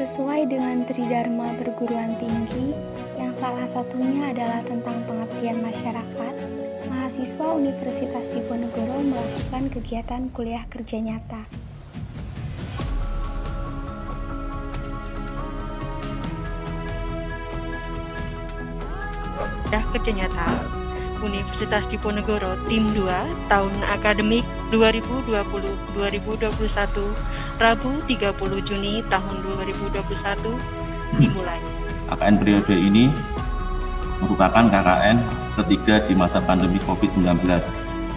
Sesuai dengan Tridharma perguruan tinggi, yang salah satunya adalah tentang pengabdian masyarakat, mahasiswa Universitas Diponegoro melakukan kegiatan kuliah kerja nyata. Kerja nyata Universitas Diponegoro Tim 2 tahun akademik 2020-2021 Rabu 30 Juni tahun 2021 dimulai. KKN periode ini merupakan KKN ketiga di masa pandemi COVID-19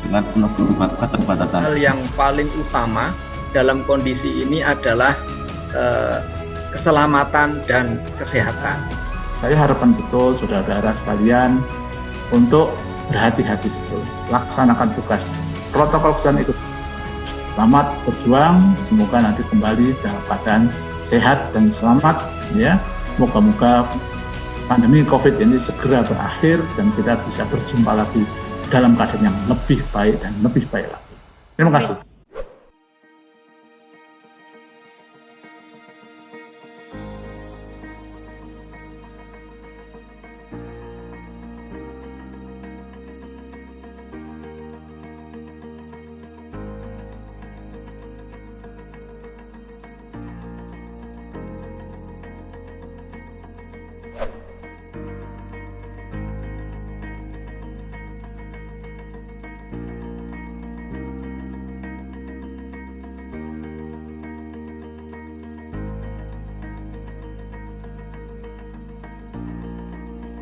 dengan penuh keterbatasan. Hal yang paling utama dalam kondisi ini adalah keselamatan dan kesehatan. Saya harapan betul saudara-saudara sekalian untuk berhati-hati betul, laksanakan tugas protokol kesehatan itu. Selamat berjuang, semoga nanti kembali dalam keadaan sehat dan selamat ya. Moga-moga pandemi COVID ini segera berakhir dan kita bisa berjumpa lagi dalam keadaan yang lebih baik dan lebih baik lagi. Terima kasih.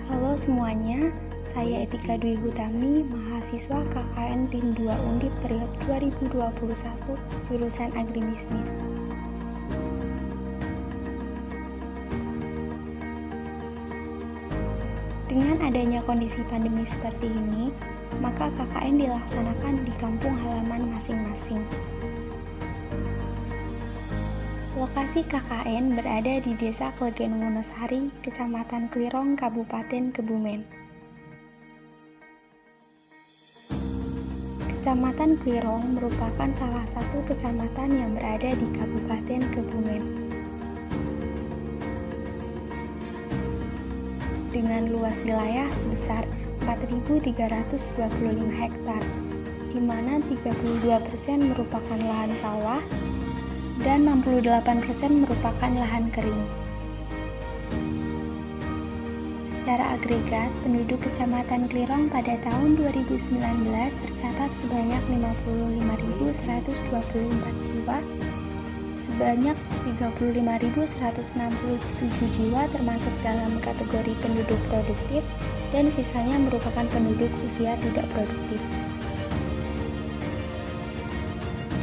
Halo semuanya, saya Etika Dwi Hutami, mahasiswa KKN Tim 2 Undip periode 2021, jurusan Agribisnis. Dengan adanya kondisi pandemi seperti ini, maka KKN dilaksanakan di kampung halaman masing-masing. Lokasi KKN berada di Desa Klegen Wonosari, Kecamatan Klirong, Kabupaten Kebumen. Kecamatan Klirong merupakan salah satu kecamatan yang berada di Kabupaten Kebumen. Dengan luas wilayah sebesar 4.325 hektar, di mana 32% merupakan lahan sawah, dan 68% merupakan lahan kering. Secara agregat, penduduk Kecamatan Klirong pada tahun 2019 tercatat sebanyak 55.124 jiwa, sebanyak 35.167 jiwa termasuk dalam kategori penduduk produktif, dan sisanya merupakan penduduk usia tidak produktif.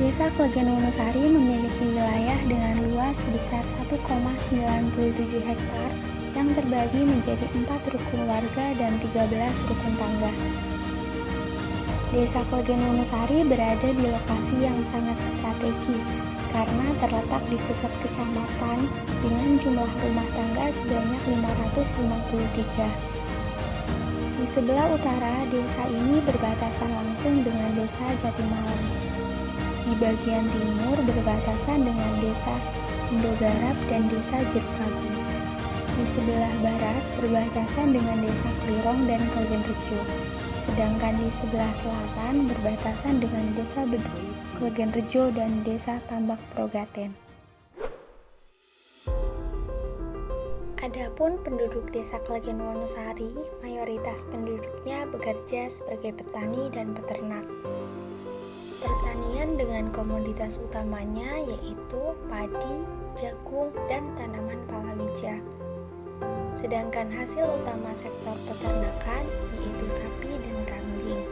Desa Klegen Wonosari memiliki wilayah dengan luas sebesar 1,97 hektar yang terbagi menjadi 4 rukun warga dan 13 rukun tangga. Desa Klegen Wonosari berada di lokasi yang sangat strategis karena terletak di pusat kecamatan dengan jumlah rumah tangga sebanyak 553. Di sebelah utara, desa ini berbatasan langsung dengan Desa Jatimalang. Di bagian timur berbatasan dengan Desa Indogarap dan Desa Jeruk. Di sebelah barat berbatasan dengan Desa Klirong dan Klegen Rejo. Sedangkan di sebelah selatan berbatasan dengan Desa Bedui, Klegen Rejo dan Desa Tambak Progaten. Adapun penduduk Desa Klegen Wonosari, mayoritas penduduknya bekerja sebagai petani dan peternak. Pertanian dengan komoditas utamanya yaitu padi, jagung, dan tanaman palawija. Sedangkan hasil utama sektor peternakan yaitu sapi dan kambing.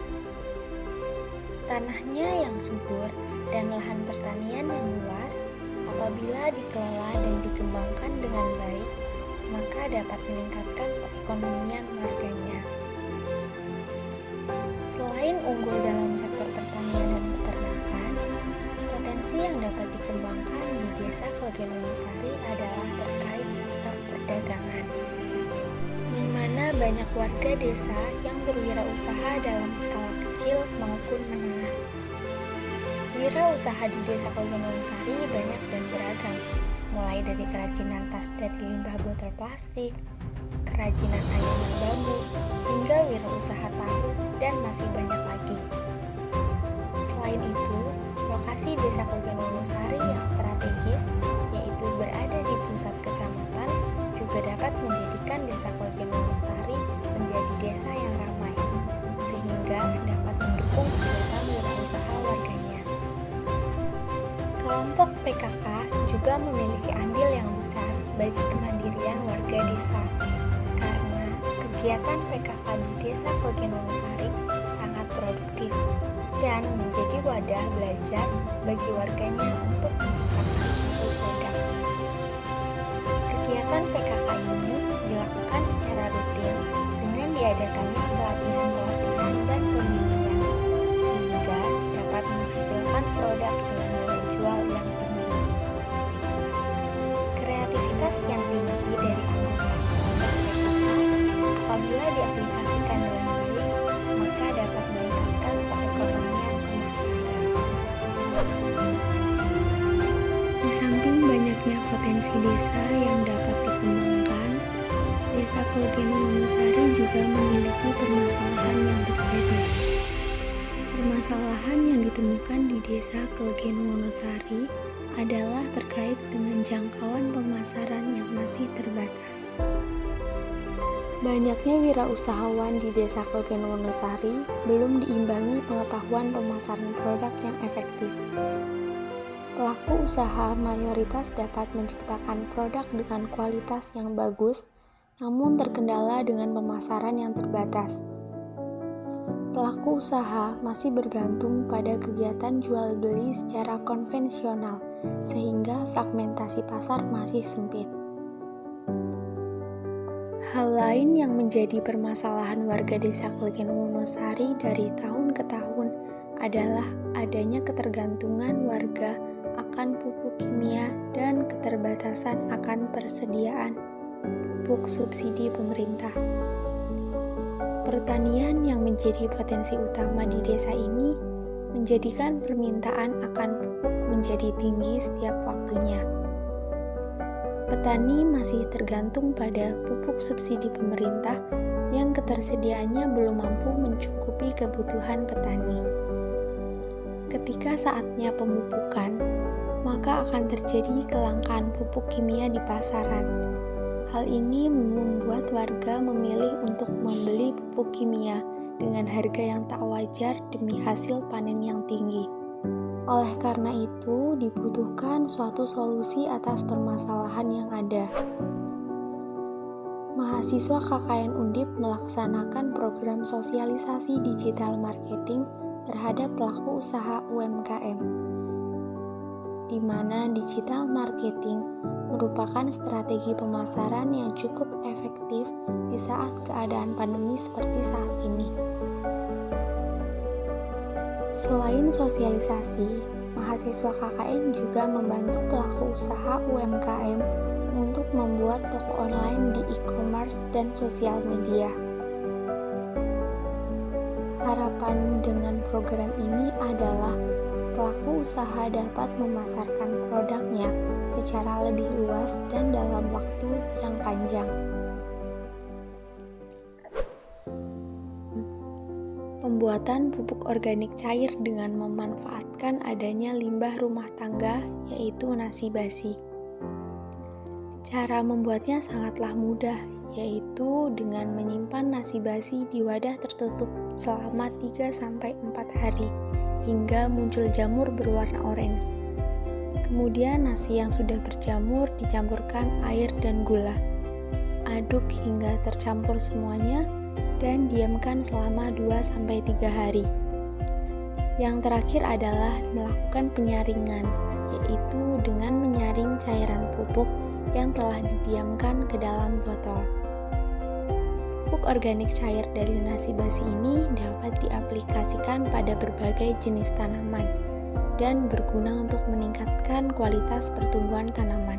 Tanahnya yang subur dan lahan pertanian yang luas apabila dikelola dan dikembangkan dengan baik, maka dapat meningkatkan perekonomian warganya. Selain unggul dalam sektor pertanian dan peternakan, potensi yang dapat dikembangkan di Desa Klegen Wonosari adalah terkait sektor perdagangan, di mana banyak warga desa yang berwirausaha dalam skala kecil maupun menengah. Wirausaha di Desa Klegen Wonosari banyak dan beragam, mulai dari kerajinan tas dari limbah botol plastik, kerajinan anyaman bambu, hingga wirausaha tahu, dan masih banyak lagi. Selain itu, lokasi Desa Klegen Wonosari yang strategis, yaitu berada di pusat kecamatan, juga dapat menjadikan Desa Klegen Wonosari menjadi desa yang ramai, sehingga dapat mendukung kegiatan wirausaha warganya. Kelompok PKK juga memiliki andil yang besar bagi kemandirian warga desa, karena kegiatan PKK di Desa Klegen Wonosari sangat produktif dan menjadi wadah belajar bagi warganya untuk menciptakan suatu produk. Kegiatan PKK ini dilakukan secara rutin dengan diadakannya pelatihan-pelatihan dan pembimbingan, sehingga dapat menghasilkan produk dengan nilai jual yang tinggi. Kreativitas yang tinggi dari anggota kelompok PKK apabila diaplikasikan dengan baik, maka dapat meningkatkan perekonomian rumah tangga. Di samping banyaknya potensi desa yang dapat dikembangkan, Desa Klegen Wonosari juga memiliki permasalahan yang terjadi. Permasalahan yang ditemukan di Desa Klegen Wonosari adalah terkait dengan jangkauan pemasaran yang masih terbatas. Banyaknya wirausahawan di Desa Klegen Wonosari belum diimbangi pengetahuan pemasaran produk yang efektif. Pelaku usaha mayoritas dapat menciptakan produk dengan kualitas yang bagus, namun terkendala dengan pemasaran yang terbatas. Pelaku usaha masih bergantung pada kegiatan jual beli secara konvensional, sehingga fragmentasi pasar masih sempit. Hal lain yang menjadi permasalahan warga Desa Klegen Wonosari dari tahun ke tahun adalah adanya ketergantungan warga akan pupuk kimia dan keterbatasan akan persediaan pupuk subsidi pemerintah. Pertanian yang menjadi potensi utama di desa ini menjadikan permintaan akan pupuk menjadi tinggi setiap waktunya. Petani masih tergantung pada pupuk subsidi pemerintah yang ketersediaannya belum mampu mencukupi kebutuhan petani. Ketika saatnya pemupukan, maka akan terjadi kelangkaan pupuk kimia di pasaran. Hal ini membuat warga memilih untuk membeli pupuk kimia dengan harga yang tak wajar demi hasil panen yang tinggi. Oleh karena itu, dibutuhkan suatu solusi atas permasalahan yang ada. Mahasiswa KKN Undip melaksanakan program sosialisasi digital marketing terhadap pelaku usaha UMKM, di mana digital marketing merupakan strategi pemasaran yang cukup efektif di saat keadaan pandemi seperti saat ini. Selain sosialisasi, mahasiswa KKN juga membantu pelaku usaha UMKM untuk membuat toko online di e-commerce dan sosial media. Harapan dengan program ini adalah pelaku usaha dapat memasarkan produknya secara lebih luas dan dalam waktu yang panjang. Pembuatan pupuk organik cair dengan memanfaatkan adanya limbah rumah tangga, yaitu nasi basi. Cara membuatnya sangatlah mudah, yaitu dengan menyimpan nasi basi di wadah tertutup selama 3-4 hari hingga muncul jamur berwarna orange. Kemudian nasi yang sudah berjamur dicampurkan air dan gula. Aduk hingga tercampur semuanya dan diamkan selama 2-3 hari. Yang terakhir adalah melakukan penyaringan, yaitu dengan menyaring cairan pupuk yang telah didiamkan ke dalam botol. Pupuk organik cair dari nasi basi ini dapat diaplikasikan pada berbagai jenis tanaman dan berguna untuk meningkatkan kualitas pertumbuhan tanaman.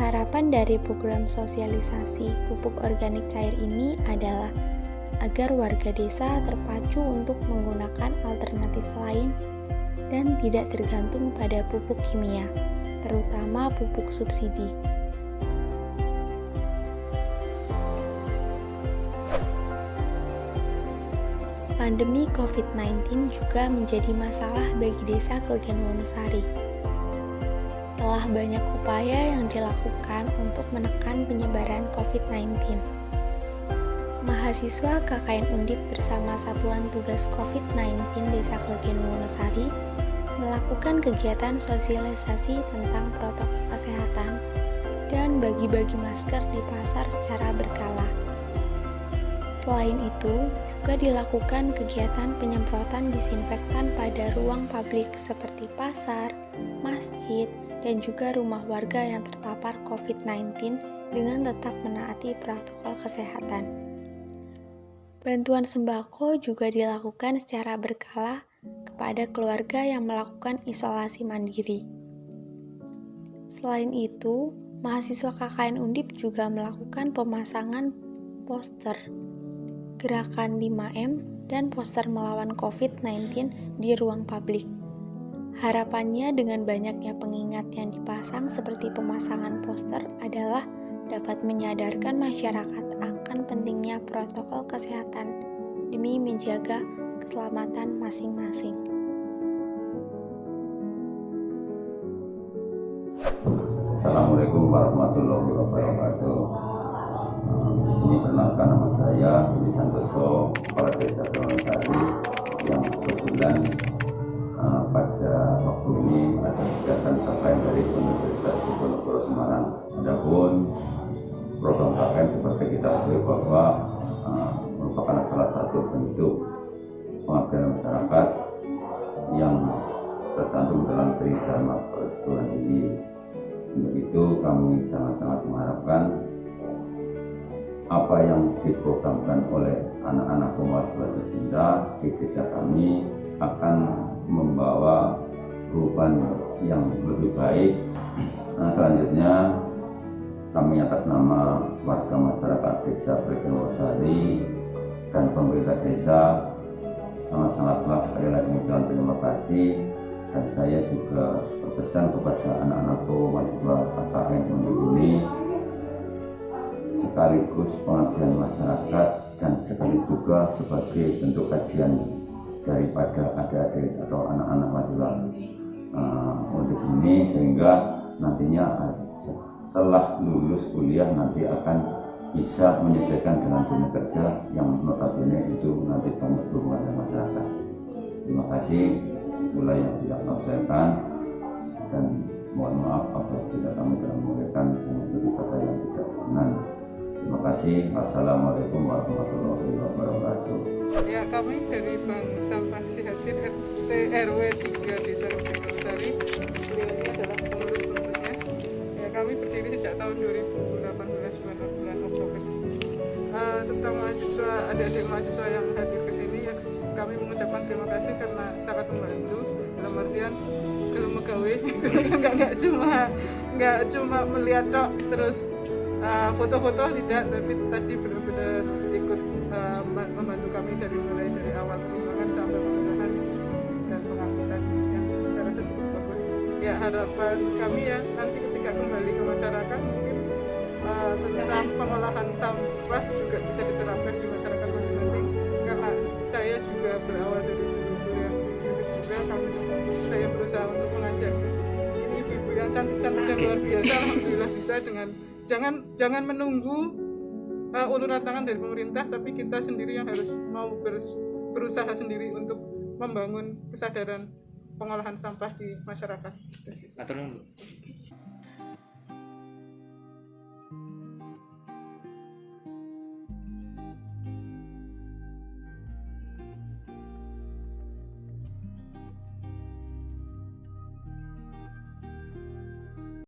Harapan dari program sosialisasi pupuk organik cair ini adalah agar warga desa terpacu untuk menggunakan alternatif lain dan tidak tergantung pada pupuk kimia. terutama pupuk subsidi. Pandemi COVID-19 juga menjadi masalah bagi Desa Klegan Wonosari. Telah banyak upaya yang dilakukan untuk menekan penyebaran COVID-19. Mahasiswa KKN Undip bersama Satuan Tugas COVID-19 Desa Klegan Wonosari melakukan kegiatan sosialisasi tentang protokol kesehatan dan bagi-bagi masker di pasar secara berkala. Selain itu, juga dilakukan kegiatan penyemprotan disinfektan pada ruang publik seperti pasar, masjid, dan juga rumah warga yang terpapar COVID-19 dengan tetap menaati protokol kesehatan. Bantuan sembako juga dilakukan secara berkala kepada keluarga yang melakukan isolasi mandiri. Selain itu, mahasiswa KKN Undip juga melakukan pemasangan poster Gerakan 5M dan poster melawan COVID-19 di ruang publik. Harapannya dengan banyaknya pengingat yang dipasang seperti pemasangan poster adalah dapat menyadarkan masyarakat akan pentingnya protokol kesehatan demi menjaga keselamatan masing-masing. Assalamualaikum warahmatullahi wabarakatuh. Di sini perkenalkan nama saya Budi Santoso, Kepala Desa Wonosari, yang kebetulan pada waktu ini ada kegiatan KKN dari Universitas Diponegoro Semarang. Adapun program KKN seperti kita ketahui bahwa merupakan salah satu bentuk pengabdian masyarakat yang tercantum dalam Tridharma Perguruan Tinggi. Untuk itu kami sangat-sangat mengharapkan apa yang diprogramkan oleh anak-anak pemahasiswa tercinta di desa kami akan membawa perubahan yang lebih baik. Selanjutnya kami atas nama warga masyarakat Desa Klegan Wonosari dan pemerintah desa sangat-sangatlah sekali lagi mengucapkan terima kasih, dan saya juga berpesan kepada anak-anak mahasiswa KKN Undip ini sekaligus pengabdian masyarakat dan sekaligus juga sebagai bentuk kajian daripada adik-adik atau anak-anak mahasiswa Undip ini, sehingga nantinya setelah lulus kuliah nanti akan bisa menyesuaikan dengan dunia kerja yang notabene itu nanti banyak berhubungan dengan masyarakat. Terima kasih, itulah yang tidak saya dan mohon maaf apabila kami telah memberikan kata yang tidak benar. Terima kasih. Wassalamualaikum warahmatullahi wabarakatuh. Ya, kami dari Bank Sampah Sihatin RT RW 3 Desa Klegan Wonosari. Beliau ini adalah pengurus-pengurusnya. Ya, kami berdiri sejak tahun 2018 bulan Oktober. Tentang mahasiswa, adik-adik mahasiswa yang hadir ke sini, ya, kami mengucapkan terima kasih karena sangat membantu dalam artian kalau megawe nggak cuma melihat dok terus foto-foto tidak, tapi tadi benar-benar ikut membantu kami dari mulai dari awal perkembangan sampai pengolahan dan pengambilan yang saya rasa cukup bagus. Ya, harapan kami ya nanti ketika kembali ke masyarakat mungkin tentang pengolahan sampah juga bisa diterapkan di masyarakat masing-masing, karena saya juga berawal dari kuliah juga saya berusaha untuk mengajak ini ibu yang cantik-cantik dan luar biasa, alhamdulillah bisa dengan jangan menunggu uluran tangan dari pemerintah, tapi kita sendiri yang harus mau berusaha sendiri untuk membangun kesadaran pengolahan sampah di masyarakat.